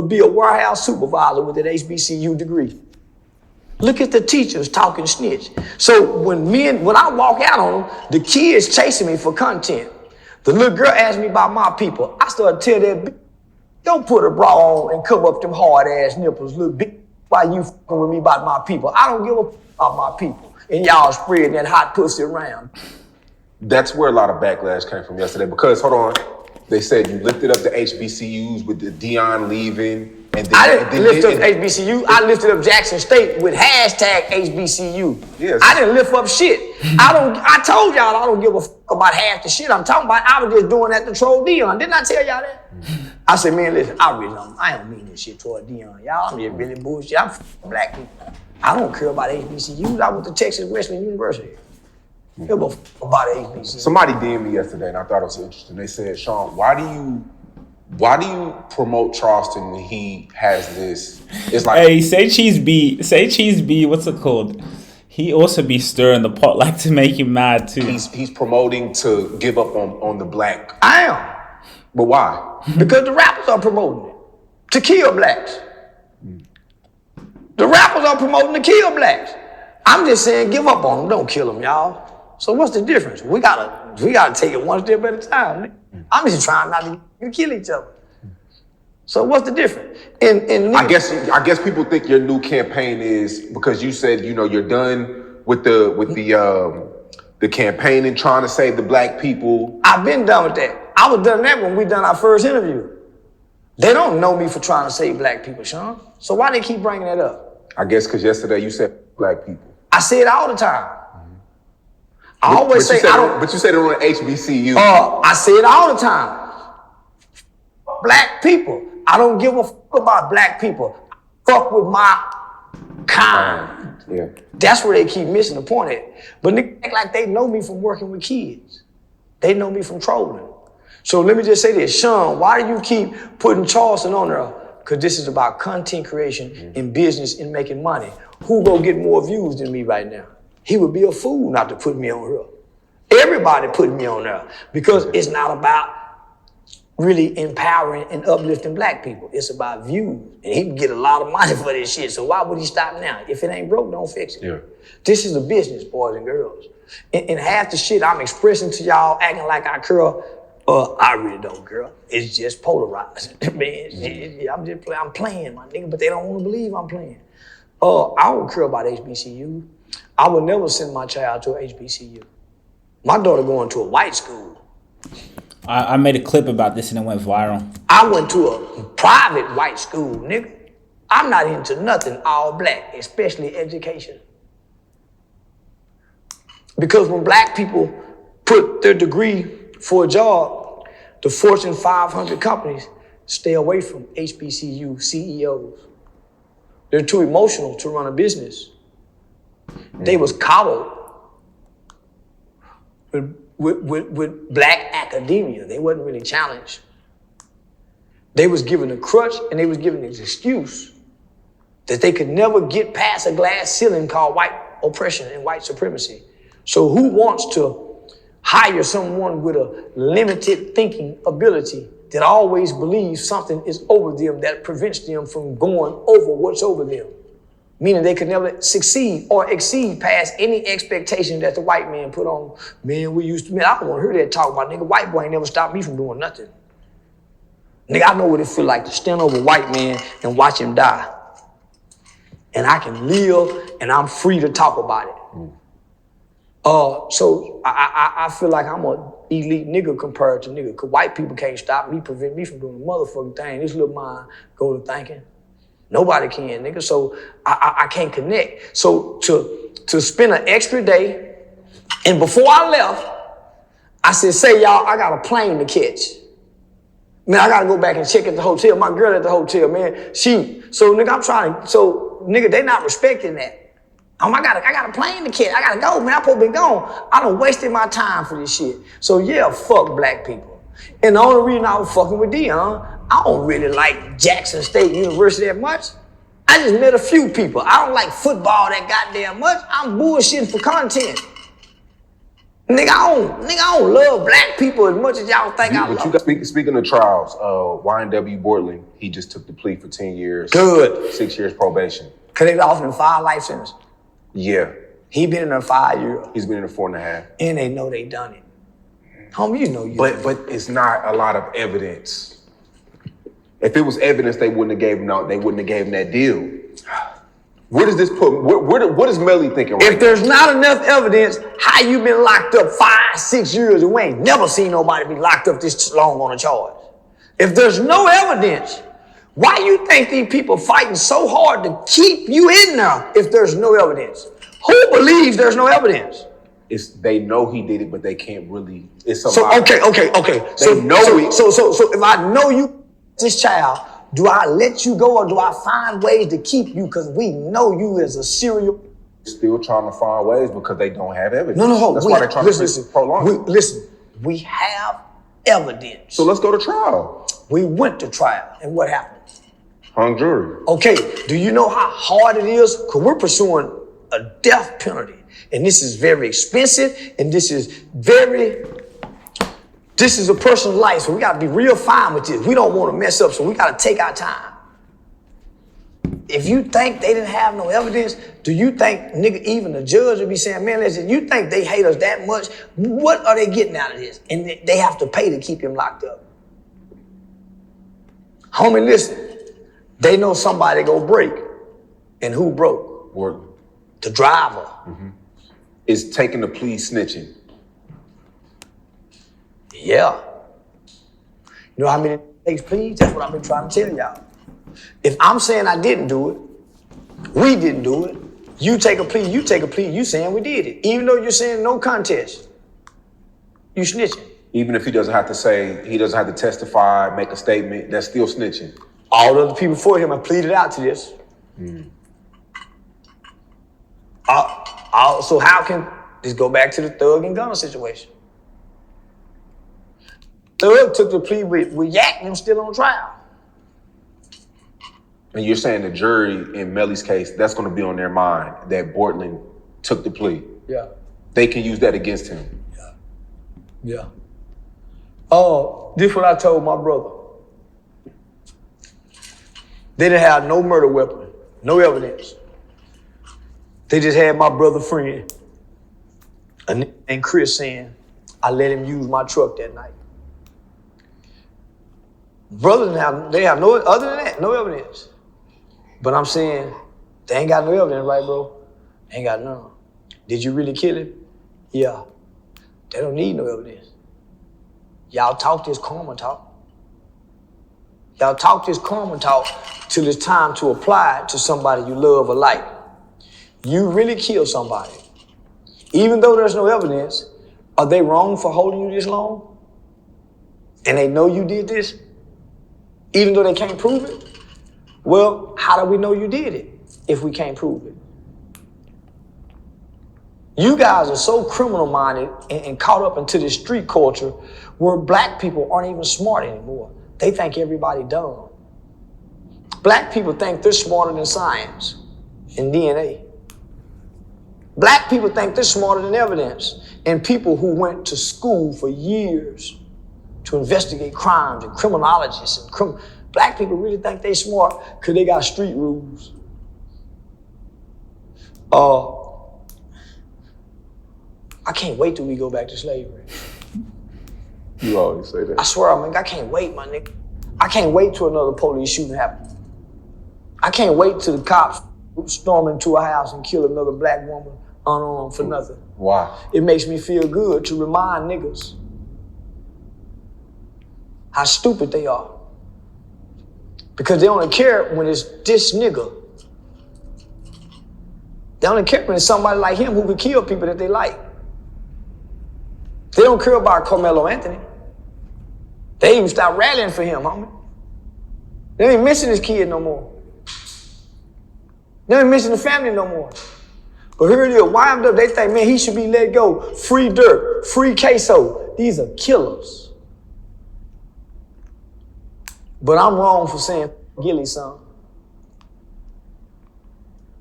be a warehouse supervisor with an HBCU degree. Look at the teachers talking snitch. So when I walk out on them, the kids chasing me for content. The little girl asked me about my people. I started telling that bitch, don't put a bra on and cover up them hard ass nipples, little bitch. Why you fucking with me about my people? I don't give a fuck about my people. And y'all spreading that hot pussy around. That's where a lot of backlash came from yesterday because, hold on, they said you lifted up the HBCUs with the Dion leaving. And then, I didn't lift up HBCU. I lifted up Jackson State with hashtag HBCU. Yes. I didn't lift up shit. I told y'all I don't give a fuck about half the shit I'm talking about. I was just doing that to troll Dion. Didn't I tell y'all that? I said, man, listen, I don't mean this shit toward Dion. Y'all, I'm just really bullshit. I'm black people. I don't care about HBCUs. I went to Texas Wesleyan University. Give a fuck about HBCUs. Somebody DM'd me yesterday and I thought it was interesting. They said, Sean, why do you promote Charleston when he has this? It's like, hey, say Cheese B. What's it called? He also be stirring the pot like to make him mad too. He's promoting to give up on the black. I am. But why? Because the rappers are promoting it to kill blacks. The rappers are promoting to kill blacks. I'm just saying, give up on them. Don't kill them, y'all. So what's the difference? We gotta take it one step at a time. I'm just trying not to kill each other. So what's the difference? I guess people think your new campaign is because you said you're done with the campaigning trying to save the black people. I've been done with that. I was done that when we done our first interview. They don't know me for trying to save black people, Sean. So why they keep bringing that up? I guess because yesterday you said black people. I say it all the time. I always say I don't. But you said it on HBCU. I say it all the time. Black people. I don't give a fuck about black people. Fuck with my kind. Yeah. That's where they keep missing the point at. But niggas act like they know me from working with kids. They know me from trolling. So let me just say this, Sean, why do you keep putting Charleston on there? Because this is about content creation and business and making money. Who gonna get more views than me right now? He would be a fool not to put me on here. Everybody put me on there because it's not about really empowering and uplifting black people. It's about views. And he can get a lot of money for this shit. So why would he stop now? If it ain't broke, don't fix it. Yeah. This is a business, boys and girls. And half the shit I'm expressing to y'all acting like I curl, I really don't, girl. It's just polarizing. Man, I'm playing, my nigga, but they don't want to believe I'm playing. I don't care about HBCU. I would never send my child to a HBCU. My daughter going to a white school. I made a clip about this and it went viral. I went to a private white school, nigga. I'm not into nothing all black, especially education. Because when black people put their degree for a job, the Fortune 500 companies stay away from HBCU CEOs. They're too emotional to run a business. They was coddled with black academia. They wasn't really challenged. They was given a crutch and they was given an excuse that they could never get past a glass ceiling called white oppression and white supremacy. So who wants to hire someone with a limited thinking ability that always believes something is over them that prevents them from going over what's over them? Meaning they could never succeed or exceed past any expectation that the white man put on. Man, I don't want to hear that talk about nigga. White boy ain't never stopped me from doing nothing. Nigga, I know what it feel like to stand over a white man and watch him die. And I can live and I'm free to talk about it. So I feel like I'm an elite nigga compared to nigga, because white people can't stop me, prevent me from doing a motherfucking thing. This little mind go to thinking. Nobody can, nigga. So I can't connect. So to spend an extra day, and before I left, I said, say y'all, I got a plane to catch. Man, I gotta go back and check at the hotel. My girl at the hotel, man, nigga, they not respecting that. I got a plane to catch. I gotta go, man. I'm supposed to be gone. I done wasted my time for this shit. So yeah, fuck black people. And the only reason I was fucking with Dion, I don't really like Jackson State University that much. I just met a few people. I don't like football that goddamn much. I'm bullshitting for content. Nigga, I don't love black people as much as y'all think I love them. Speaking of trials, YNW Bortland, he just took the plea for 10 years. Good. 6 years probation. Cause they offered him 5 life sentences. Yeah. He been in there 5 years. He's been in there 4.5. And they know they done it. Homie, you know you. But it's not a lot of evidence. If it was evidence, they wouldn't have gave him out. They wouldn't have gave him that deal. Where does this put? What is Melly thinking right If there's not enough evidence, how you been locked up 5, 6 years and we ain't never seen nobody be locked up this long on a charge? If there's no evidence, why you think these people fighting so hard to keep you in there if there's no evidence? Who believes there's no evidence? They know he did it, but they can't really. It's a So lie. okay. They know it. So if I know you, this child, do I let you go or do I find ways to keep you? Because we know you as a serial. Still trying to find ways because they don't have evidence. No. That's why they're trying to prolong it. We have evidence. So let's go to trial. We went to trial, and what happened? Hung jury. Okay, do you know how hard it is? Because we're pursuing a death penalty, and this is very expensive, and this is a person's life, so we got to be real fine with this. We don't want to mess up, so we got to take our time. If you think they didn't have no evidence, do you think, nigga, even the judge would be saying, man, listen, you think they hate us that much? What are they getting out of this? And they have to pay to keep him locked up. Homie, listen, they know somebody go break. And who broke? What? The driver. Mm-hmm. Is taking the plea snitching. Yeah. You know how many takes pleas? That's what I've been trying to tell y'all. If I'm saying I didn't do it, we didn't do it, you take a plea, you saying we did it. Even though you're saying no contest, you snitching. Even if he doesn't have to say, he doesn't have to testify, make a statement, that's still snitching. All the other people before him have pleaded out to this. So how can this go back to the Thug and Gunner situation? Thug took the plea with Yak and him still on trial. And you're saying the jury in Melly's case, that's going to be on their mind, that Bortland took the plea. Yeah. They can use that against him. Yeah. Oh, this is what I told my brother. They didn't have no murder weapon, no evidence. They just had my brother friend, and Chris saying, I let him use my truck that night. Brothers they have no, other than that, no evidence. But I'm saying, they ain't got no evidence, right, bro? Ain't got none. Did you really kill him? Yeah. They don't need no evidence. Y'all talk this karma talk. Y'all talk this karma talk till it's time to apply it to somebody you love or like. You really killed somebody. Even though there's no evidence, are they wrong for holding you this long? And they know you did this? Even though they can't prove it? Well, how do we know you did it if we can't prove it? You guys are so criminal-minded and caught up into this street culture where black people aren't even smart anymore. They think everybody dumb. Black people think they're smarter than science and DNA. Black people think they're smarter than evidence. And people who went to school for years to investigate crimes and criminologists and black people really think they smart because they got street rules. I can't wait till we go back to slavery. You always say that. I swear, I can't wait, my nigga. I can't wait till another police shooting happens. I can't wait till the cops storm into a house and kill another black woman unarmed for nothing. Why? It makes me feel good to remind niggas how stupid they are. Because they only care when it's this nigga. They only care when it's somebody like him who could kill people that they like. They don't care about Carmelo Anthony. They even stop rallying for him, homie. They ain't missing his kid no more. They ain't missing the family no more. But here it is, wind up, they think, man, he should be let go. Free Dirk, free Queso. These are killers. But I'm wrong for saying Gilly's son.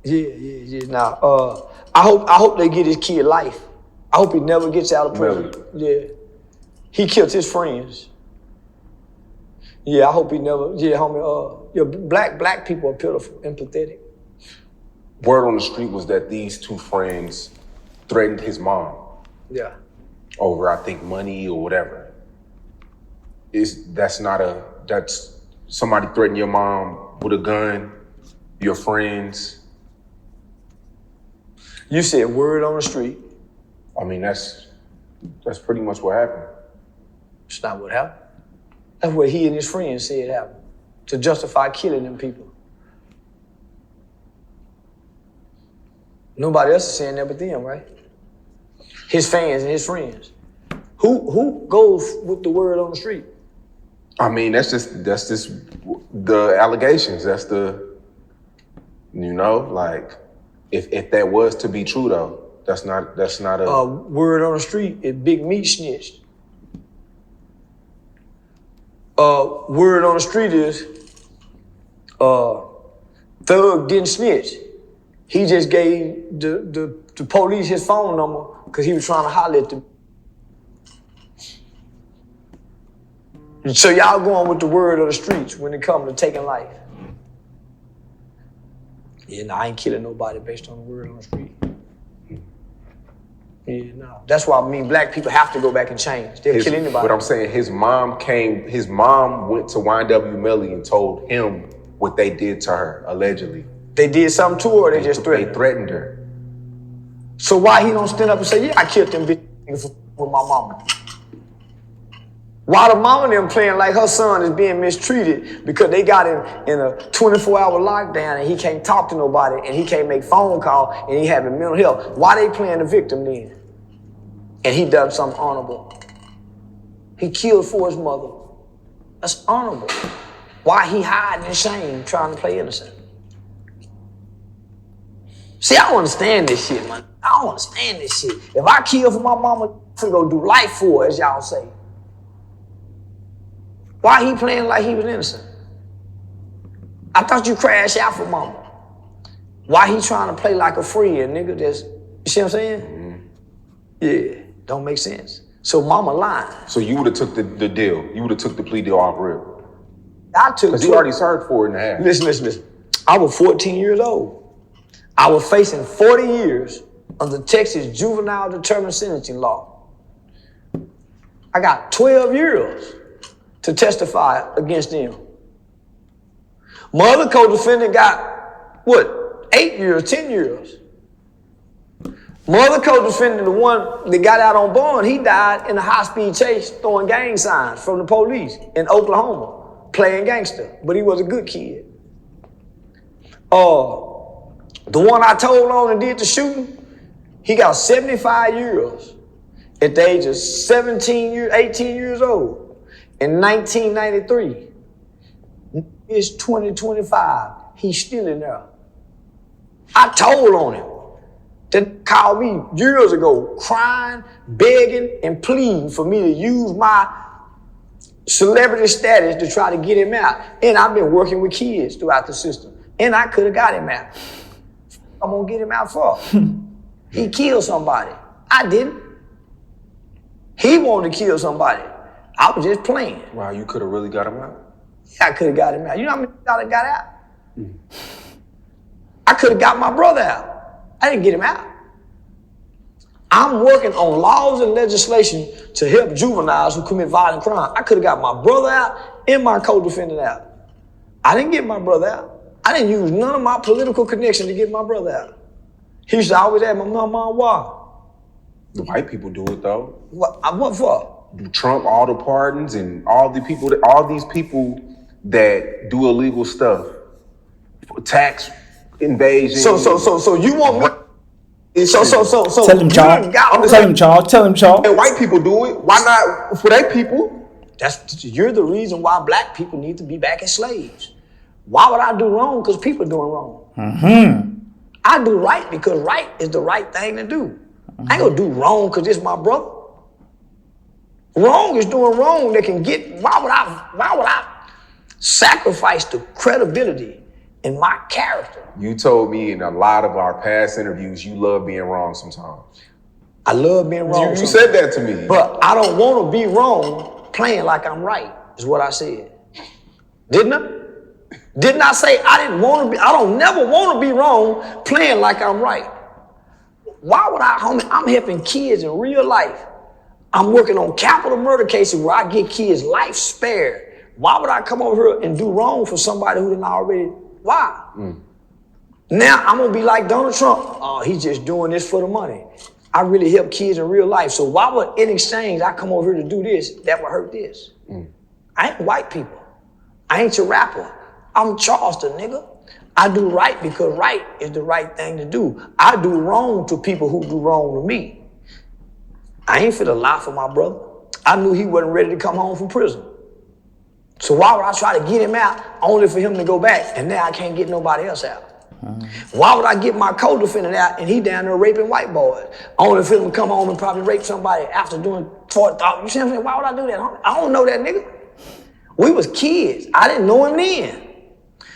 Yeah. Now, I hope they get his kid life. I hope he never gets out of prison. Yeah. He killed his friends. Yeah, I hope he never, yeah, homie, black people are pitiful and pathetic. Word on the street was that these two friends threatened his mom. Yeah. Over, I think, money or whatever. That's somebody threatening your mom with a gun, your friends. You said word on the street. I mean, that's pretty much what happened. It's not what happened. That's what he and his friends said happened to justify killing them people. Nobody else is saying that but them, right? His fans and his friends. Who goes with the word on the street? I mean, that's just the allegations. That's the, like, if that was to be true though, that's not a word on the street is Big Meat snitched. Word on the street is Thug didn't snitch. He just gave the police his phone number because he was trying to holler at them. So y'all going with the word of the streets when it comes to taking life. Yeah, no, I ain't killing nobody based on the word on the street. Yeah, no. That's why black people have to go back and change. They'll kill anybody. But I'm saying his mom went to YW Melly and told him what they did to her, allegedly. They did something to her or they just threatened her? They threatened her. So why he don't stand up and say, yeah, I killed them bitches with my mama? Why the mama them playing like her son is being mistreated because they got him in a 24-hour lockdown and he can't talk to nobody and he can't make phone call and he having mental health? Why they playing the victim then? And he done something honorable. He killed for his mother. That's honorable. Why he hiding in shame trying to play innocent? See, I don't understand this shit, man. I don't understand this shit. If I kill for my mama, I'm gonna do life for her, as y'all say. Why he playing like he was innocent? I thought you crashed out for mama. Why he trying to play like a friend, nigga? You see what I'm saying? Yeah, don't make sense. So mama lying. So you would have took the deal. You would have took the plea deal off rip. I took because you already served 4.5. Listen. I was 14 years old. I was facing 40 years under Texas juvenile determined sentencing law. I got 12 years to testify against them. My other co-defendant got, 8 years, 10 years. My other co-defendant, the one that got out on bond, he died in a high-speed chase throwing gang signs from the police in Oklahoma, playing gangster, but he was a good kid. The one I told on and did the shooting, he got 75 years at the age of 18 years old in 1993. It's 2025. He's still in there. I told on him. They called me years ago, crying, begging, and pleading for me to use my celebrity status to try to get him out. And I've been working with kids throughout the system. And I could have got him out. I'm gonna get him out for. He killed somebody. I didn't. He wanted to kill somebody. I was just playing. Wow, you could have really got him out? Yeah, I could have got him out. You know how many I got out? I could have got my brother out. I didn't get him out. I'm working on laws and legislation to help juveniles who commit violent crime. I could have got my brother out and my co-defendant out. I didn't get my brother out. I didn't use none of my political connection to get my brother out. He used to always ask my mom, why? The white people do it though. What for? Trump, all the pardons and all these people that do illegal stuff, tax invasion. So you want me? So. Tell him, Charles. Tell him, Charles. And white people do it. Why not for their people? You're the reason why black people need to be back as slaves. Why would I do wrong? Because people are doing wrong. Mm-hmm. I do right because right is the right thing to do. I ain't gonna do wrong because it's my brother. Wrong is doing wrong. Why would I sacrifice the credibility in my character? You told me in a lot of our past interviews you love being wrong sometimes. I love being wrong. You said that to me. But I don't want to be wrong playing like I'm right, is what I said. Didn't I? Didn't I say I didn't want to be, I don't never want to be wrong playing like I'm right? Why would I, homie? I'm helping kids in real life. I'm working on capital murder cases where I get kids' life spared. Why would I come over here and do wrong for somebody who didn't already, why? Now I'm gonna be like Donald Trump. Oh, he's just doing this for the money. I really help kids in real life. So why would, in exchange, I come over here to do this that would hurt this? I ain't white people. I ain't your rapper. I'm Charleston, nigga. I do right because right is the right thing to do. I do wrong to people who do wrong to me. I ain't finna lie for my brother. I knew he wasn't ready to come home from prison. So why would I try to get him out only for him to go back and now I can't get nobody else out? Why would I get my co-defendant out and he down there raping white boys? Only for him to come home and probably rape somebody after doing 40,000. You see what I'm saying? Why would I do that? I don't know that nigga. We was kids. I didn't know him then.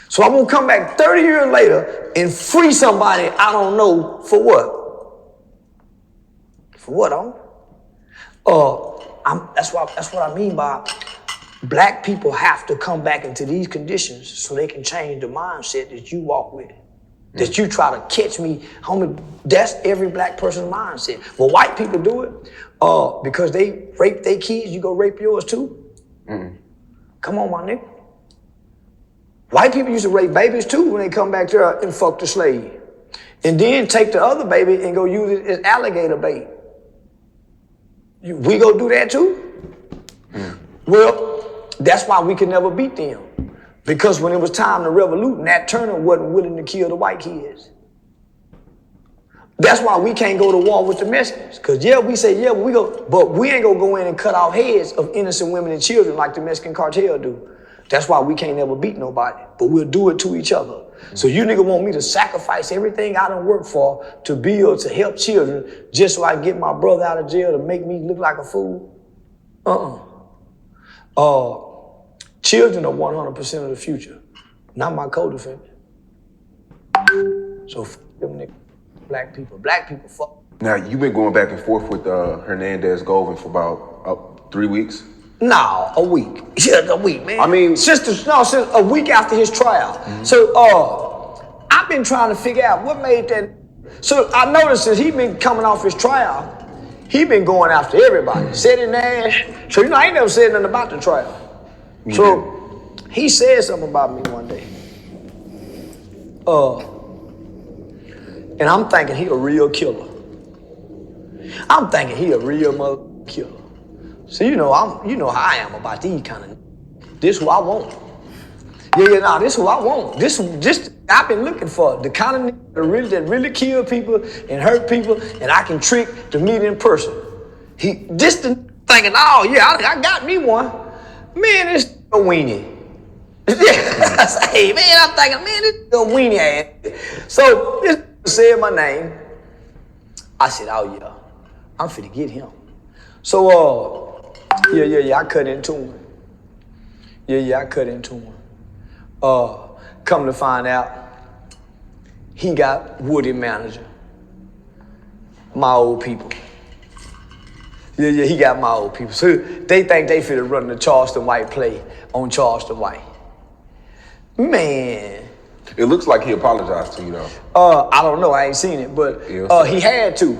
So I'm gonna come back 30 years later and free somebody I don't know for what? For what, that's what I mean by black people have to come back into these conditions so they can change the mindset that you walk with. That you try to catch me, homie, that's every black person's mindset. Well, white people do it because they rape their kids, you go rape yours too? Come on, my nigga. White people used to rape babies too when they come back there and fuck the slave. And then take the other baby and go use it as alligator bait. We go do that too? Well, that's why we could never beat them. Because when it was time to revolute, Nat Turner wasn't willing to kill the white kids. That's why we can't go to war with the Mexicans. Because we say, we go, but we ain't gonna go in and cut off heads of innocent women and children like the Mexican cartel do. That's why we can't never beat nobody, but we'll do it to each other. So you nigga want me to sacrifice everything I done worked for to build, to help children, just so I can get my brother out of jail to make me look like a fool? Children are 100% of the future, not my co-defendant. So f them niggas, black people. Black people fuck. Now, you've been going back and forth with Hernandez Govan for about 3 weeks? No, a week. Yeah, a week, man. I mean, since a week after his trial. So I've been trying to figure out what made that. So I noticed that he been coming off his trial, he been going after everybody. Said it Nash. So I ain't never said nothing about the trial. So he said something about me one day. And I'm thinking he a real killer. I'm thinking he a real mother killer. So you know how I am about these kind of. This who I want. This who I want. This I've been looking for the kind of nigga that really kill people and hurt people, and I can trick to meet in person. Thinking, I got me one. Man, this a weenie. Hey man, I'm thinking, man, this a weenie ass. So this said my name. I said, oh yeah, I'm finna get him. So I cut into him. I cut into him. Come to find out, he got Woody manager. My old people. He got my old people. So they think they finna run the Charleston White play on Charleston White. Man. It looks like he apologized to you though. I don't know, I ain't seen it, but he had to.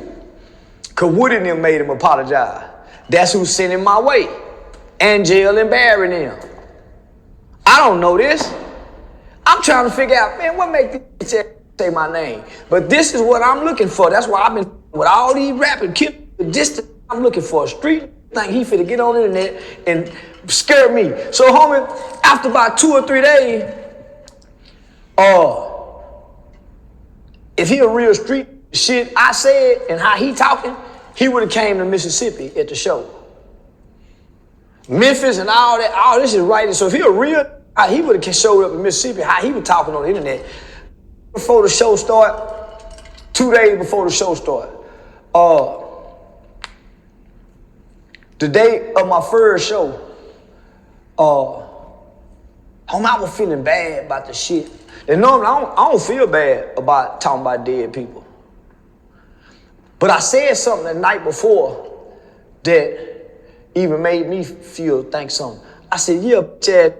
Cause Woody and them made him apologize. That's who sent him my way. Angel and Barry them. I don't know this. I'm trying to figure out, man, what make this say my name? But this is what I'm looking for. That's why I've been with all these rapping kids. This I'm looking for a street thing. He finna get on the internet and scare me. So homie, after about 2 or 3 days, if he a real street shit I said and how he talking, he would have came to Mississippi at the show. Memphis and all that, all this is right. So if he a real, he would have showed up in Mississippi, how he was talking on the internet. Before the show start, 2 days before the show start. The day of my first show, I was feeling bad about the shit. And normally I don't feel bad about talking about dead people. But I said something the night before that even made me think something. I said, yeah, Chad,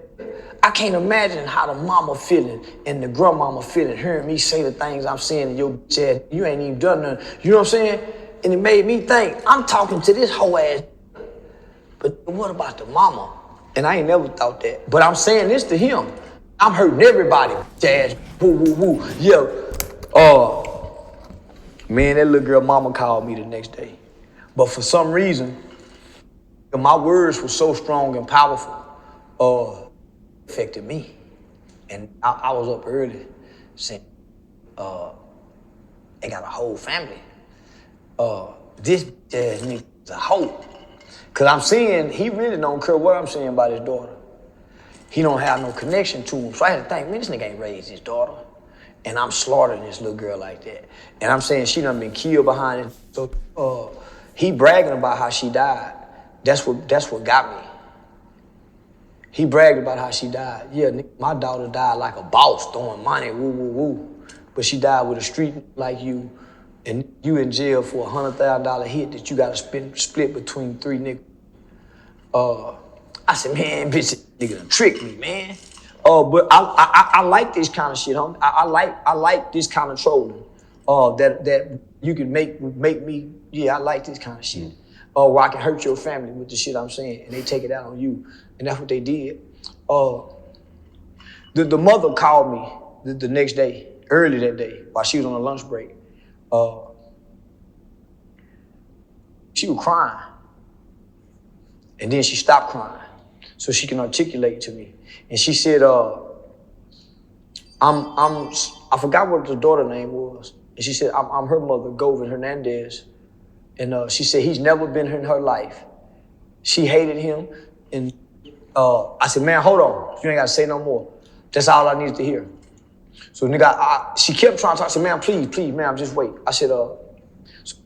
I can't imagine how the mama feeling and the grandmama feeling hearing me say the things I'm saying to your Chad. You ain't even done nothing. You know what I'm saying? And it made me think, I'm talking to this whole ass, but what about the mama? And I ain't never thought that. But I'm saying this to him. I'm hurting everybody. Jazz, woo, woo, woo. Yeah. Man, that little girl mama called me the next day. But for some reason, my words were so strong and powerful, affected me. And I was up early saying, they got a whole family. This ass nigga's a hoe. Cause I'm saying he really don't care what I'm saying about his daughter. He don't have no connection to him. So I had to think, man, this nigga ain't raised his daughter. And I'm slaughtering this little girl like that. And I'm saying she done been killed behind it. So he bragging about how she died. That's what got me. He bragged about how she died. Yeah, my daughter died like a boss, throwing money, woo, woo, woo. But she died with a street like you, and you in jail for a $100,000 hit that you got to split between 3 niggas. I said, man, bitch, nigga done tricked me, man. But I like this kind of shit, homie. I like this kind of trolling. That you can make me. Yeah, I like this kind of shit. Where I can hurt your family with the shit I'm saying, and they take it out on you, and that's what they did. The mother called me the next day, early that day, while she was on a lunch break. She was crying, and then she stopped crying, so she can articulate to me. And she said, I forgot what the daughter name was. And she said, I'm her mother, Govan, Hernandez. And she said, he's never been in her life. She hated him. And I said, man, hold on. You ain't got to say no more. That's all I needed to hear. So nigga, she kept trying to talk. I said, man, please, ma'am, just wait. I said, so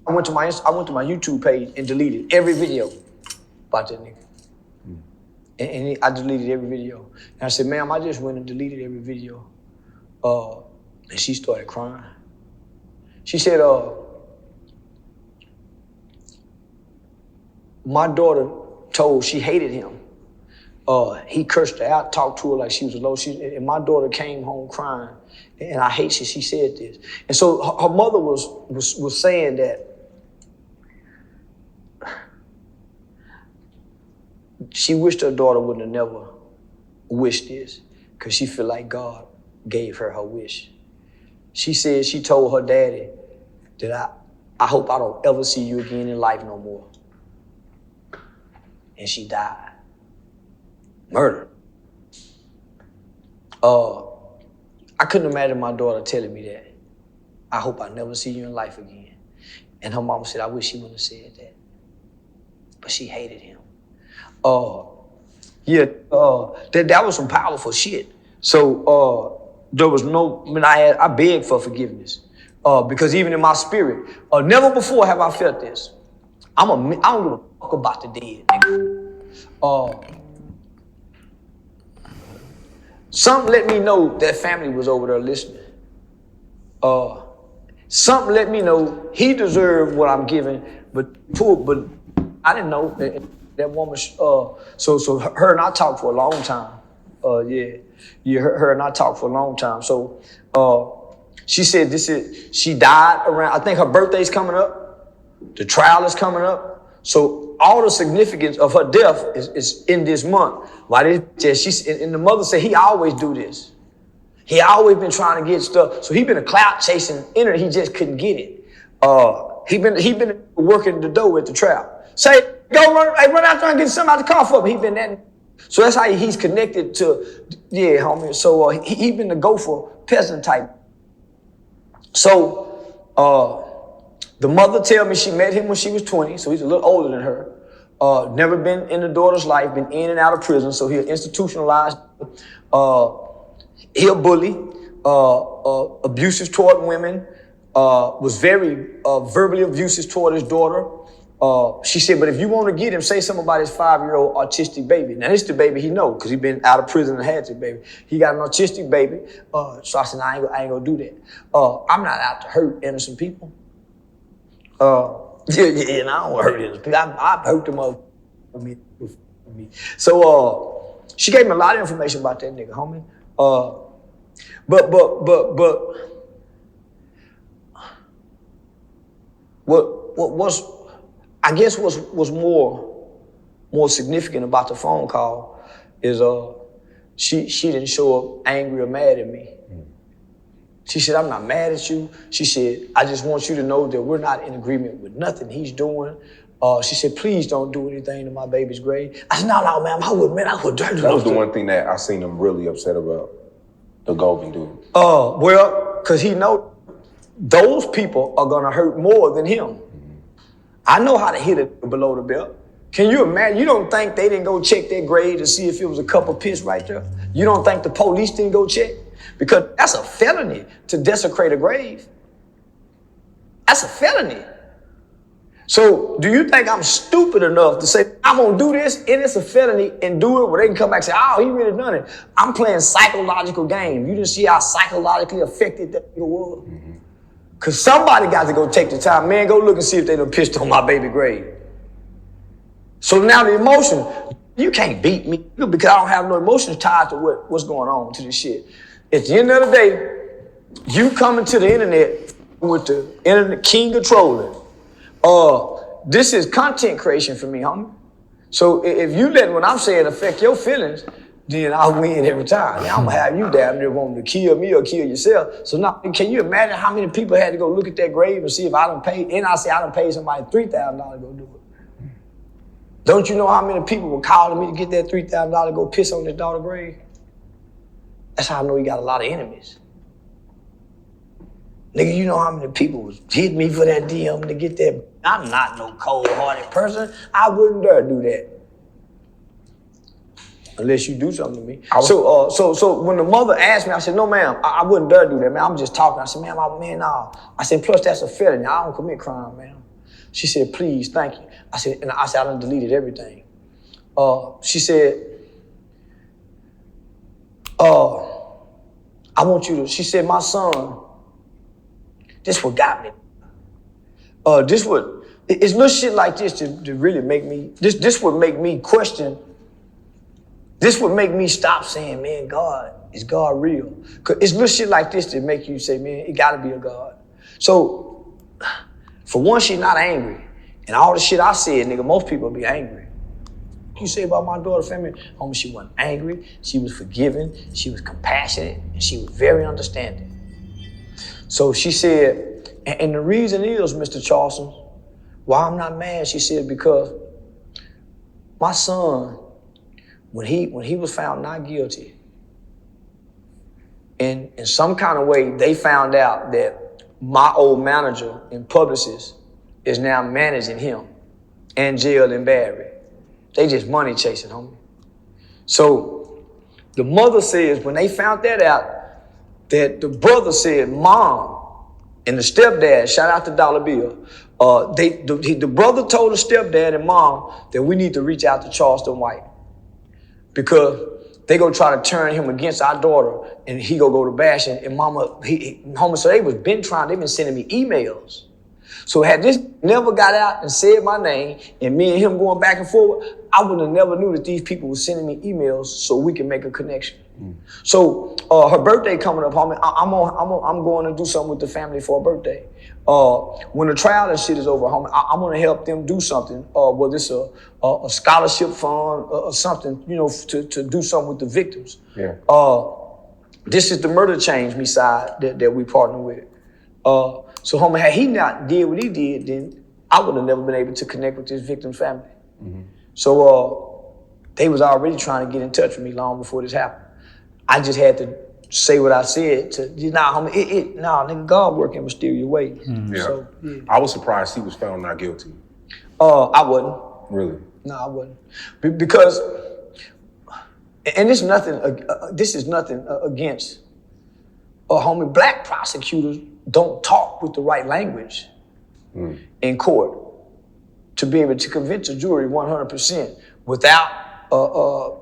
I went to my YouTube page and deleted every video about that nigga. And I deleted every video. And I said, ma'am, I just went and deleted every video. And she started crying. She said, my daughter told she hated him. He cursed her out, talked to her like she was a low. And my daughter came home crying. And I hate she said this. And so her mother was saying that she wished her daughter would have never wished this, because she feel like God gave her wish. She said she told her daddy that I hope I don't ever see you again in life no more. And she died. Murder. I couldn't imagine my daughter telling me that. I hope I never see you in life again. And her mama said, I wish she wouldn't have said that. But she hated him. That was some powerful shit. So there was I begged for forgiveness. Because even in my spirit, never before have I felt this. I don't give a fuck about the dead, nigga. Something let me know that family was over there listening. Something let me know he deserved what I'm giving, but I didn't know that woman. So her and I talked for a long time. Her and I talked for a long time. So she said she died around. I think her birthday's coming up. The trial is coming up. So all the significance of her death is in this month. Why and the mother said he always do this. He always been trying to get stuff. So he been a clout chasing internet. He just couldn't get it. He been working the dough at the trial. Say, run out there and get something out the car for him. He been that. So that's how he's connected to, homie. So he been the gopher peasant type. So the mother tell me she met him when she was 20, so he's a little older than her. Never been in the daughter's life, been in and out of prison, so he's institutionalized. He a bully, abusive toward women, was very verbally abusive toward his daughter. She said, but if you want to get him, say something about his 5-year-old autistic baby. Now, this is the baby he know, because he been out of prison and had the baby. He got an autistic baby. So I said, I ain't gonna do that. I'm not out to hurt innocent people. Yeah, and I don't hurt him. I've hurt them up. So she gave me a lot of information about that nigga, homie. But what was, I guess was more significant about the phone call is she didn't show up angry or mad at me. She said, I'm not mad at you. She said, I just want you to know that we're not in agreement with nothing he's doing. She said, please don't do anything to my baby's grave. I said, no, ma'am, I wouldn't, man, I would do That was the one thing that I seen him really upset about, the Govan dude. Well, because he know those people are gonna hurt more than him. I know how to hit it below the belt. Can you imagine? You don't think they didn't go check their grave to see if it was a cup of piss right there? You don't think the police didn't go check? Because that's a felony to desecrate a grave. That's a felony. So do you think I'm stupid enough to say, I'm gonna do this and it's a felony and do it where they can come back and say, oh, he really done it. I'm playing psychological game. You didn't see how psychologically affected that nigga was? Cause somebody got to go take the time, man, go look and see if they done pissed on my baby grave. So now the emotion, you can't beat me because I don't have no emotions tied to what's going on to this shit. At the end of the day, you coming to the internet with the internet king of trolling. This is content creation for me, homie. So if you let what I'm saying affect your feelings, then I'll win every time. Now I'm gonna have you damn near wanting to kill me or kill yourself. So now, can you imagine how many people had to go look at that grave and see if I done paid, and I say I done paid somebody $3,000 to go do it. Don't you know how many people were calling me to get that $3,000 to go piss on his daughter's grave? That's how I know he got a lot of enemies. Nigga, you know how many people was hitting me for that DM to get that? I'm not no cold-hearted person. I wouldn't dare do that. Unless you do something to me. So when the mother asked me, I said, no, ma'am, I wouldn't dare do that, man. I'm just talking. I said, ma'am, no. I said, plus that's a felony. I don't commit crime, ma'am. She said, please, thank you. I said, I done deleted everything. She said, I want you to, she said, my son, this what got me. It's little shit like this to really make me, this would make me question, this would make me stop saying, man, is God real? Cause it's little shit like this that make you say, man, it gotta be a God. So, for one, she's not angry. And all the shit I said, nigga, most people be angry. You say about my daughter, family, homie, she wasn't angry, she was forgiving, she was compassionate, and she was very understanding. So she said, and the reason is, Mr. Charleston, why I'm not mad, she said, because my son, when he was found not guilty, in some kind of way, they found out that my old manager and publicist is now managing him and jail and Barry. They just money chasing, homie. So the mother says when they found that out, that the brother said, Mom, and the stepdad, shout out to Dollar Bill, the brother told the stepdad and mom that we need to reach out to Charleston White because they gonna try to turn him against our daughter and he go to bashing and mama, homie, so they've been sending me emails. So had this never got out and said my name and me and him going back and forth, I would have never knew that these people were sending me emails so we can make a connection. So her birthday coming up, homie, I'm going to do something with the family for her birthday. When the trial and shit is over, homie, I'm going to help them do something, whether it's a scholarship fund or something, you know, to do something with the victims. Yeah. This is the Murder Change Me side that we partner with. So, homie, had he not did what he did, then I would have never been able to connect with this victim's family. Mm-hmm. So, they was already trying to get in touch with me long before this happened. I just had to say what I said to, homie, nigga, God work in mysterious ways. Mm-hmm. Yeah. So, yeah. I was surprised he was found not guilty. I wasn't. Really? No, I wasn't. Because, and this is nothing against, homie, black prosecutors don't talk with the right language in court to be able to convince a jury 100% without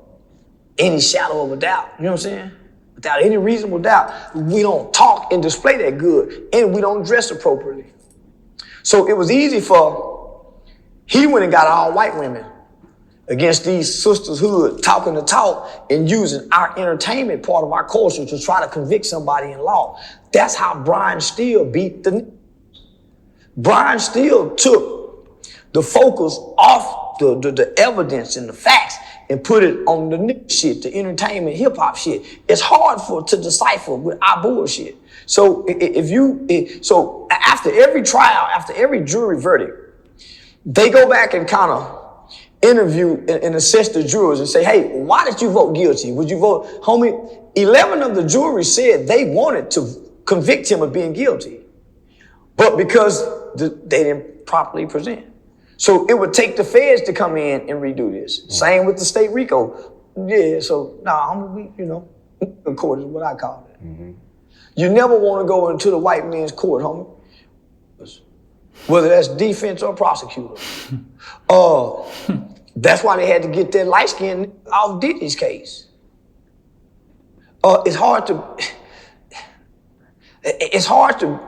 any shadow of a doubt. You know what I'm saying? Without any reasonable doubt. We don't talk and display that good, and we don't dress appropriately. So it was easy he went and got all white women against these sisters hood talking the talk and using our entertainment part of our culture to try to convict somebody in law. That's how Brian Steele beat Brian Steele took the focus off the evidence and the facts and put it on the shit, the entertainment, hip hop shit. It's hard to decipher with our bullshit. So so after every trial, after every jury verdict, they go back and kind of interview and assess the jurors and say, hey, why did you vote guilty? Would you vote, homie? 11 of the jury said they wanted to convict him of being guilty, but because they didn't properly present. So it would take the feds to come in and redo this. Same with the state RICO. Yeah, so court is what I call it. Mm-hmm. You never want to go into the white man's court, homie. Whether that's defense or prosecutor. That's why they had to get that light skin off Diddy's case. It's hard to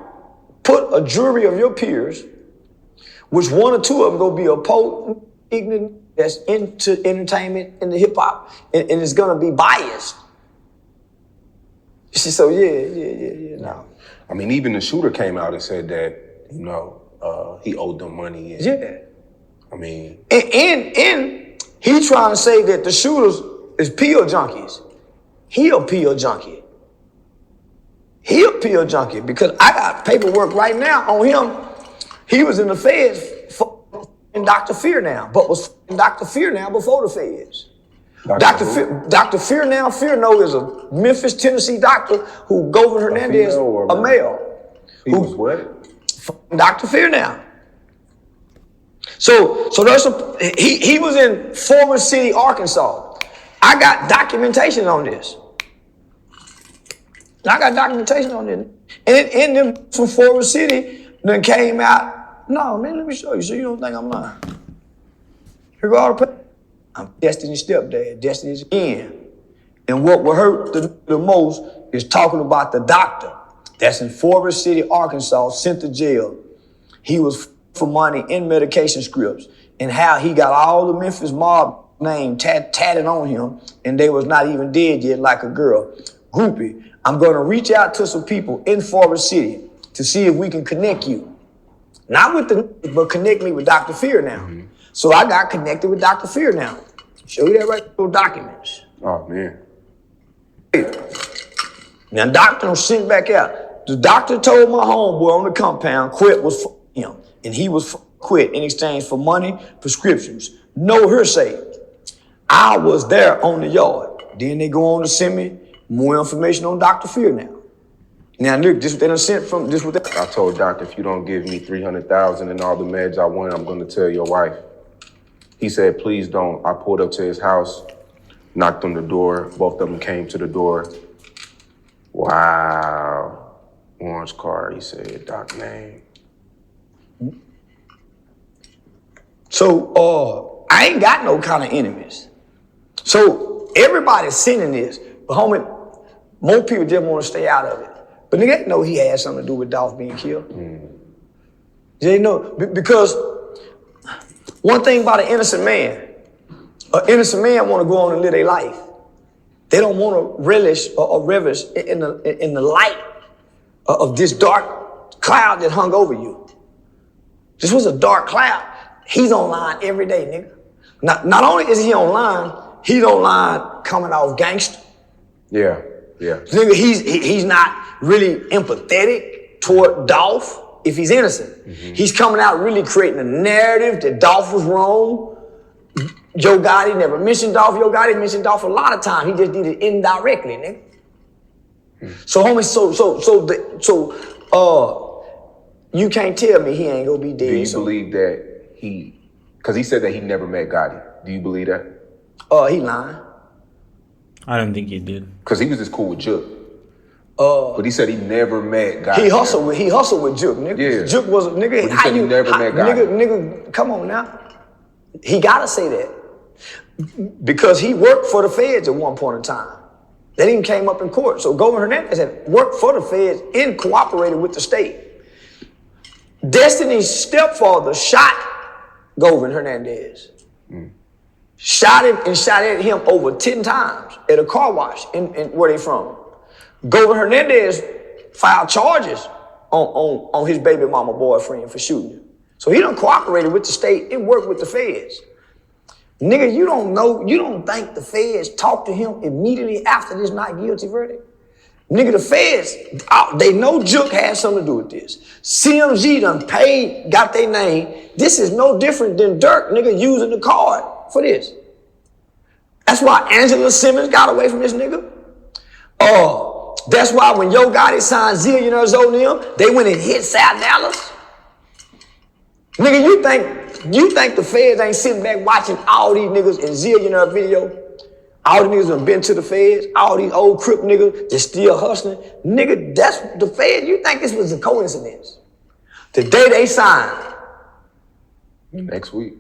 put a jury of your peers, which one or two of them gonna be a potent, ignorant, that's into entertainment and the hip hop, and it's gonna be biased. So no. I mean, even the shooter came out and said that, he owed them money. Yeah. I mean. And he trying to say that the shooters is pill junkies. He a pill junkie. Because I got paperwork right now on him. He was in the feds for Dr. Fear Now, but was Dr. Fear Now before the feds. Dr. Fear Now is a Memphis, Tennessee doctor who Govan Hernandez, a male. He was what? Dr. Fear Now. So there's he was in Former City, Arkansas. I got documentation on this. And them from Former City then came out. No, man, let me show you so you don't think I'm lying. Here go all the papers. I'm Destiny's stepdad, Destiny's in. And what would hurt the most is talking about the doctor that's in Forest City, Arkansas, sent to jail. He was for money in medication scripts and how he got all the Memphis mob name tatted on him and they was not even dead yet like a girl. Groupie, I'm gonna reach out to some people in Forest City to see if we can connect you. Not with but connect me with Dr. Fear Now. Mm-hmm. So I got connected with Dr. Fear Now. Show you that right through documents. Oh, man. Now, doctor sent back out. The doctor told my homeboy on the compound quit was for him. And he was quit in exchange for money, prescriptions. No hearsay. I was there on the yard. Then they go on to send me more information on Dr. Fear Now. Now, look, this what they done sent from, this what they... I told doctor, if you don't give me $300,000 and all the meds I want, I'm gonna tell your wife. He said, please don't. I pulled up to his house, knocked on the door. Both of them came to the door. Wow. Orange car, he said, doc name. So, I ain't got no kind of enemies. So, everybody's sending this. But homie, more people just want to stay out of it. But nigga know he had something to do with Dolph being killed. They know, because one thing about an innocent man want to go on and live their life. They don't want to relish or revel in the light of this dark cloud that hung over you. This was a dark cloud. He's online every day, nigga. Not only is he online, he's online coming off gangster. Yeah. Nigga, he's not really empathetic toward Dolph if he's innocent. Mm-hmm. He's coming out really creating a narrative that Dolph was wrong. Joe Gotti never mentioned Dolph. Joe Gotti mentioned Dolph a lot of times. He just did it indirectly, nigga. So homie, you can't tell me he ain't gonna be dead. Do you believe that because he said that he never met Gotti. Do you believe that? He lying. I don't think he did. Because he was just cool with Jook. But he said he never met Gotti. He hustled with Jook, nigga. Yeah. Jook was a nigga. But he said he never met Gotti. Nigga, come on now. He gotta say that. Because he worked for the feds at one point in time. That even came up in court. So Govan Hernandez had worked for the feds and cooperated with the state. Destiny's stepfather shot Govan Hernandez. Shot him and shot at him over 10 times at a car wash in where they from. Govan Hernandez filed charges on his baby mama boyfriend for shooting him. So he done cooperated with the state and worked with the feds. Nigga, you don't think the feds talked to him immediately after this not guilty verdict? Nigga, the feds, they know Juke had something to do with this. CMG done paid, got their name. This is no different than Dirk, nigga, using the card for this. That's why Angela Simmons got away from this nigga. That's why when Yo Gotti signed zillionaires on them, they went and hit South Dallas. Nigga, you think the feds ain't sitting back watching all these niggas in zillionaire video? All the niggas done been to the feds, all these old crip niggas that still hustling. Nigga, that's the feds. You think this was a coincidence? The day they signed. Next week.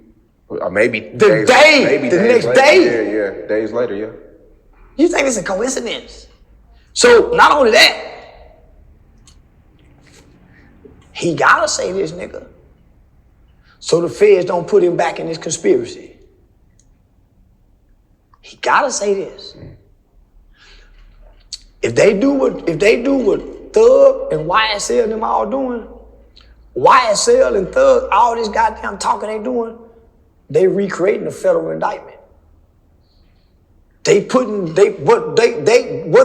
Maybe the days, day, maybe the days next later. day. Yeah, days later, yeah. You think it's a coincidence? So not only that, he gotta say this, nigga, so the feds don't put him back in this conspiracy. He gotta say this. If they do what Thug and YSL and them all doing, YSL and Thug, all this goddamn talking they doing, they recreating a federal indictment. What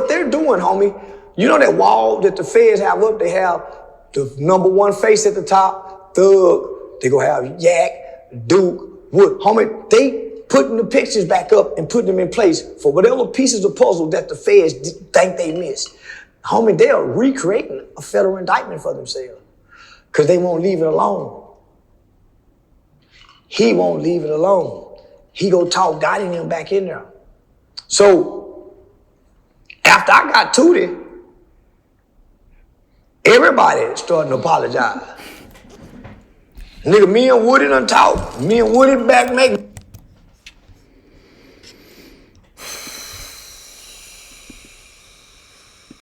they're doing, homie. You know that wall that the feds have up? They have the #1 face at the top, Thug. They gonna have Yak, Duke, Wood. Homie, they putting the pictures back up and putting them in place for whatever pieces of puzzle that the feds think they missed. Homie, they are recreating a federal indictment for themselves because they won't leave it alone. He won't leave it alone. He go talk Gotti and him back in there. So after I got Tootie, everybody starting to apologize. Nigga, me and Woody done talk. Me and Woody back making